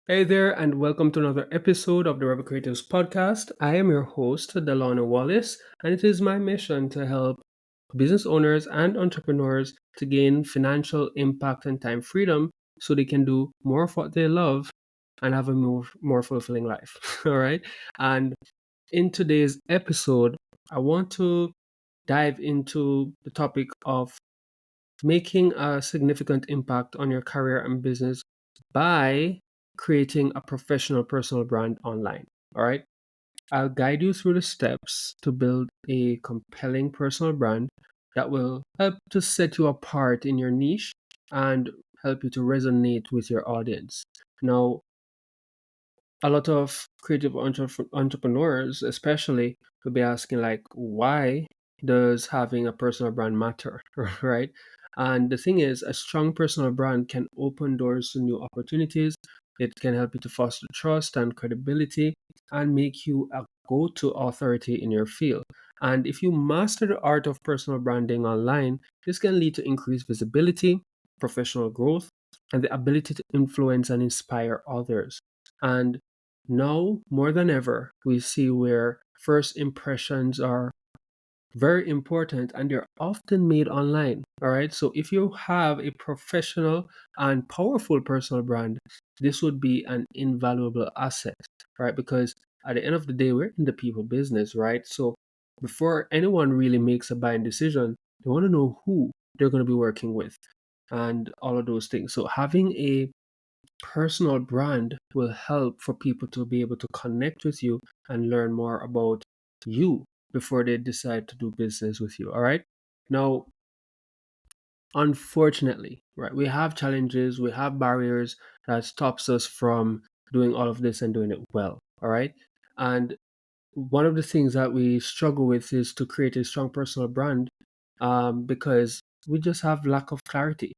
Hey there, and welcome to another episode of the Rebel Creatives Podcast. I am your host, Delano Wallace, and it is my mission to help business owners and entrepreneurs to gain financial impact and time freedom so they can do more of what they love and have a more fulfilling life. All right. And in today's episode, I want to dive into the topic of making a significant impact on your career and business by creating a professional personal brand online. All right. I'll guide you through the steps to build a compelling personal brand that will help to set you apart in your niche and help you to resonate with your audience. Now, a lot of creative entrepreneurs, especially, will be asking, like, why does having a personal brand matter, right? And the thing is, a strong personal brand can open doors to new opportunities. It can help you to foster trust and credibility and make you a go-to authority in your field. And if you master the art of personal branding online, this can lead to increased visibility, professional growth, and the ability to influence and inspire others. And now, more than ever, we see where first impressions are very important and they're often made online. All right. So, if you have a professional and powerful personal brand, this would be an invaluable asset, right? Because at the end of the day, we're in the people business, right? So, before anyone really makes a buying decision, they want to know who they're going to be working with and all of those things. So, having a personal brand will help for people to be able to connect with you and learn more about you before they decide to do business with you. All right. Now, unfortunately, right, we have challenges, we have barriers that stops us from doing all of this and doing it well. All right. And one of the things that we struggle with is to create a strong personal brand because we just have lack of clarity,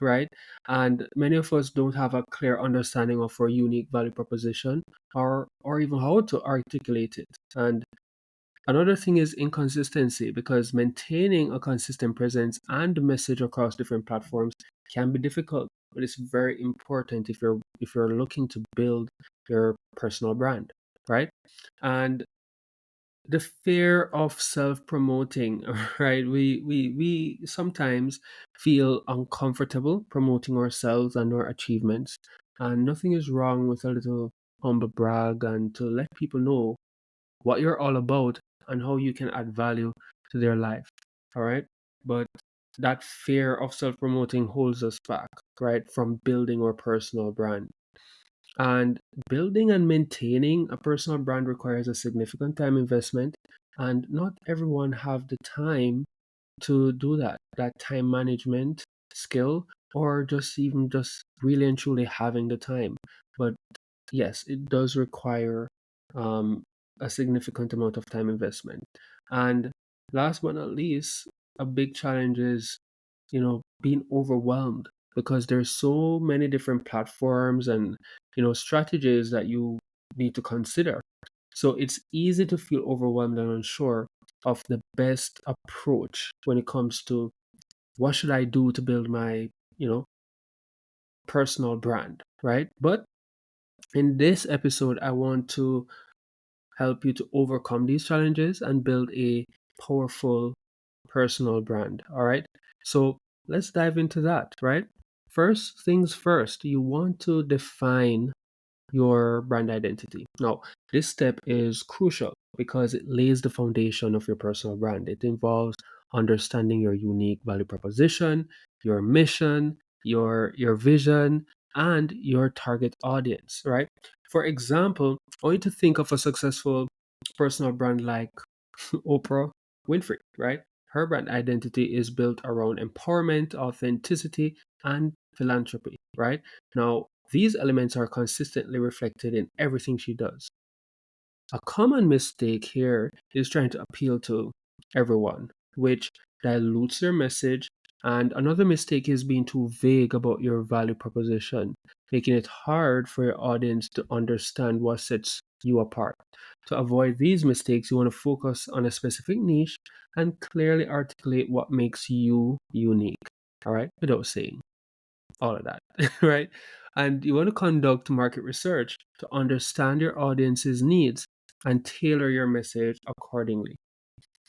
right? And many of us don't have a clear understanding of our unique value proposition or even how to articulate it. And another thing is inconsistency because maintaining a consistent presence and message across different platforms can be difficult, but it's very important if you're looking to build your personal brand, right? And the fear of self-promoting, right? We sometimes feel uncomfortable promoting ourselves and our achievements, and nothing is wrong with a little humble brag and to let people know what you're all about and how you can add value to their life. All right. But that fear of self-promoting holds us back, right, from building our personal brand. And building and maintaining a personal brand requires a significant time investment, and not everyone have the time to do that time management skill, or just really and truly having the time. But yes, it does require um, a significant amount of time investment. And last but not least, a big challenge is, being overwhelmed because there's so many different platforms and, strategies that you need to consider. So it's easy to feel overwhelmed and unsure of the best approach when it comes to what should I do to build my, you know, personal brand, right? But in this episode, I want to help you to overcome these challenges and build a powerful personal brand. All right. So let's dive into that, right? First things first, you want to define your brand identity. Now, this step is crucial because it lays the foundation of your personal brand. It involves understanding your unique value proposition, your mission, your vision, and your target audience, right? For example, I want you to think of a successful personal brand like Oprah Winfrey, right? Her brand identity is built around empowerment, authenticity, and philanthropy, right? Now, these elements are consistently reflected in everything she does. A common mistake here is trying to appeal to everyone, which dilutes your message. And another mistake is being too vague about your value proposition, making it hard for your audience to understand what sets you apart. To avoid these mistakes, you want to focus on a specific niche and clearly articulate what makes you unique. All right, without saying all of that, right? And you want to conduct market research to understand your audience's needs and tailor your message accordingly.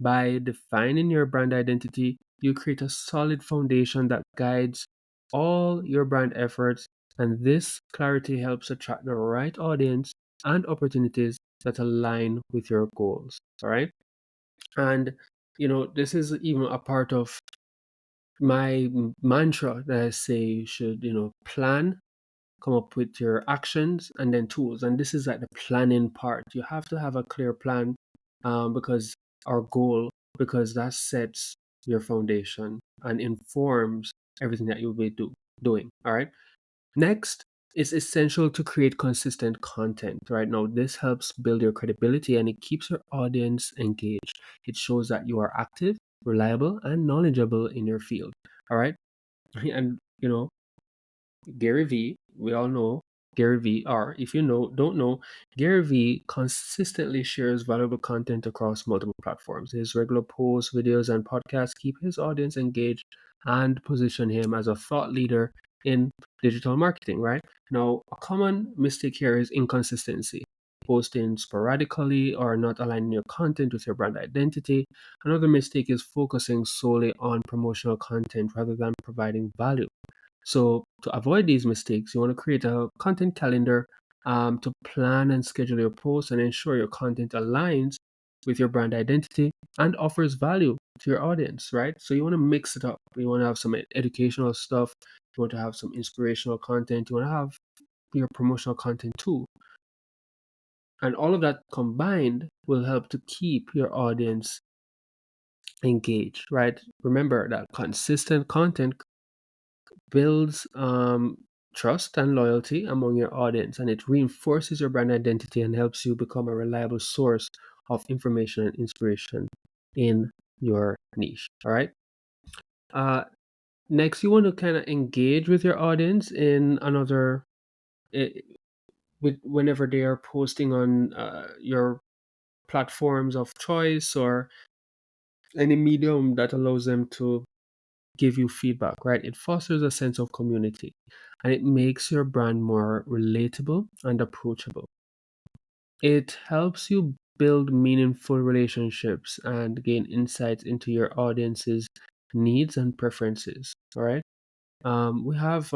By defining your brand identity, you create a solid foundation that guides all your brand efforts, and this clarity helps attract the right audience and opportunities that align with your goals. All right. And, this is even a part of my mantra that I say you should, plan, come up with your actions and then tools. And this is like the planning part. You have to have a clear plan, because our goal, because that sets your foundation and informs everything that you'll be doing. All right. Next, it's essential to create consistent content. Right now, this helps build your credibility and it keeps your audience engaged. It shows that you are active, reliable, and knowledgeable in your field. All right. And, Gary Vee, we all know Gary Vee, or if you don't know, Gary Vee consistently shares valuable content across multiple platforms. His regular posts, videos, and podcasts keep his audience engaged and position him as a thought leader in digital marketing, right? Now, a common mistake here is inconsistency. Posting sporadically or not aligning your content with your brand identity. Another mistake is focusing solely on promotional content rather than providing value. So to avoid these mistakes, you want to create a content calendar, to plan and schedule your posts and ensure your content aligns with your brand identity and offers value to your audience, right? So you want to mix it up. You want to have some educational stuff. You want to have some inspirational content. You want to have your promotional content too. And all of that combined will help to keep your audience engaged, right? Remember that consistent content builds trust and loyalty among your audience, and it reinforces your brand identity and helps you become a reliable source of information and inspiration in your niche. All right. Uh, Next, you want to kind of engage with your audience in another, eh, with whenever they are posting on your platforms of choice or any medium that allows them to give you feedback, right? It fosters a sense of community and it makes your brand more relatable and approachable. It helps you build meaningful relationships and gain insights into your audience's needs and preferences. All right. We have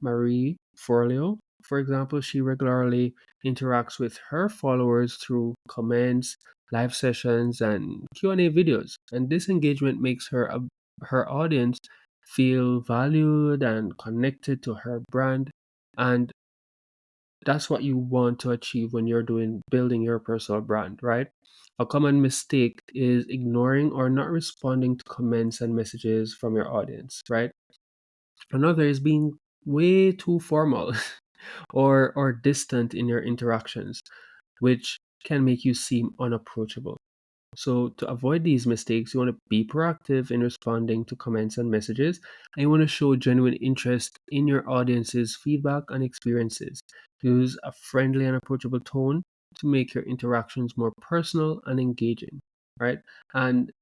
Marie Forleo, for example. She regularly interacts with her followers through comments, live sessions, and Q&A videos. And this engagement makes her audience feel valued and connected to her brand. And that's what you want to achieve when you're doing building your personal brand, right? A common mistake is ignoring or not responding to comments and messages from your audience, right? Another is being way too formal or distant in your interactions, which can make you seem unapproachable. So to avoid these mistakes, you want to be proactive in responding to comments and messages, and you want to show genuine interest in your audience's feedback and experiences. Use a friendly and approachable tone to make your interactions more personal and engaging, right? And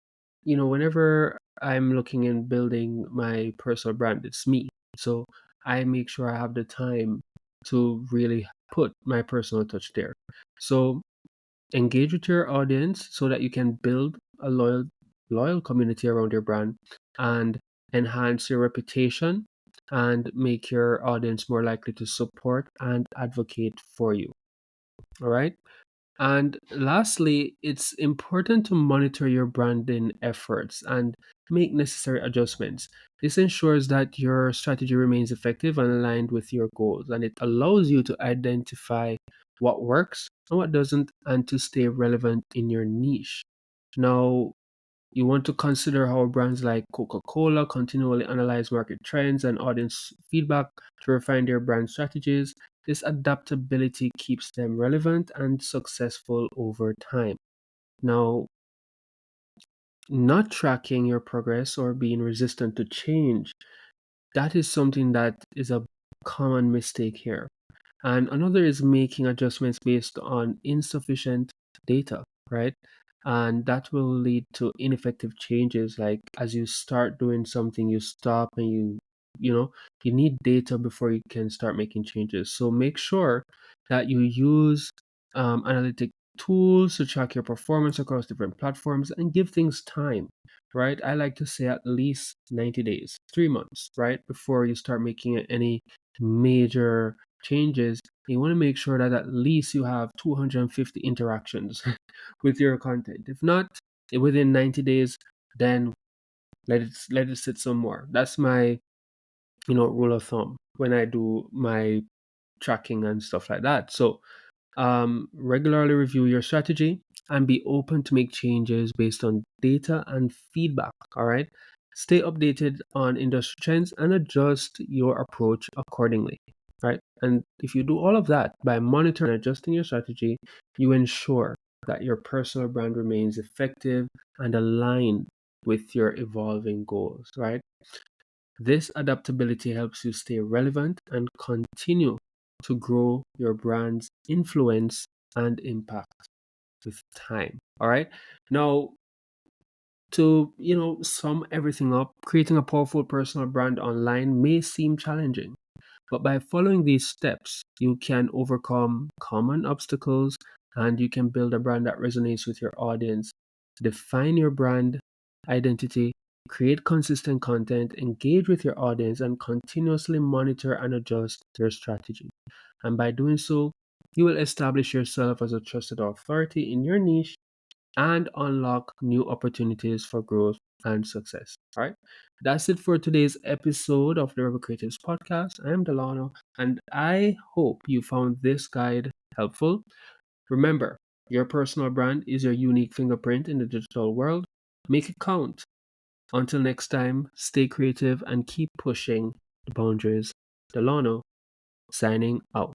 whenever I'm looking in building my personal brand, it's me. So I make sure I have the time to really put my personal touch there. So engage with your audience so that you can build a loyal community around your brand and enhance your reputation and make your audience more likely to support and advocate for you. All right. And lastly, it's important to monitor your branding efforts and make necessary adjustments. This ensures that your strategy remains effective and aligned with your goals, and it allows you to identify what works and what doesn't, and to stay relevant in your niche. Now, you want to consider how brands like Coca Cola continually analyze market trends and audience feedback to refine their brand strategies. This adaptability keeps them relevant and successful over time. Now, not tracking your progress or being resistant to change, that is something that is a common mistake here. And another is making adjustments based on insufficient data, right? And that will lead to ineffective changes. Like as you start doing something, you stop and you you need data before you can start making changes. So make sure that you use analytic tools to track your performance across different platforms and give things time, right? I like to say at least 90 days, 3 months, right? Before you start making any major changes. You want to make sure that at least you have 250 interactions with your content. If not, within 90 days, then let it sit some more. That's my rule of thumb when I do my tracking and stuff like that. So regularly review your strategy and be open to make changes based on data and feedback. All right. Stay updated on industry trends and adjust your approach accordingly. Right. And if you do all of that by monitoring and adjusting your strategy, you ensure that your personal brand remains effective and aligned with your evolving goals. Right. This adaptability helps you stay relevant and continue to grow your brand's influence and impact with time. All right. Now, to sum everything up, creating a powerful personal brand online may seem challenging, but by following these steps, you can overcome common obstacles and you can build a brand that resonates with your audience. Define your brand identity, create consistent content, engage with your audience, and continuously monitor and adjust your strategy. And by doing so, you will establish yourself as a trusted authority in your niche and unlock new opportunities for growth and success. All right. That's it for today's episode of the Rebel Creatives Podcast. I am Delano, and I hope you found this guide helpful. Remember, your personal brand is your unique fingerprint in the digital world. Make it count. Until next time, stay creative and keep pushing the boundaries. Delano, signing out.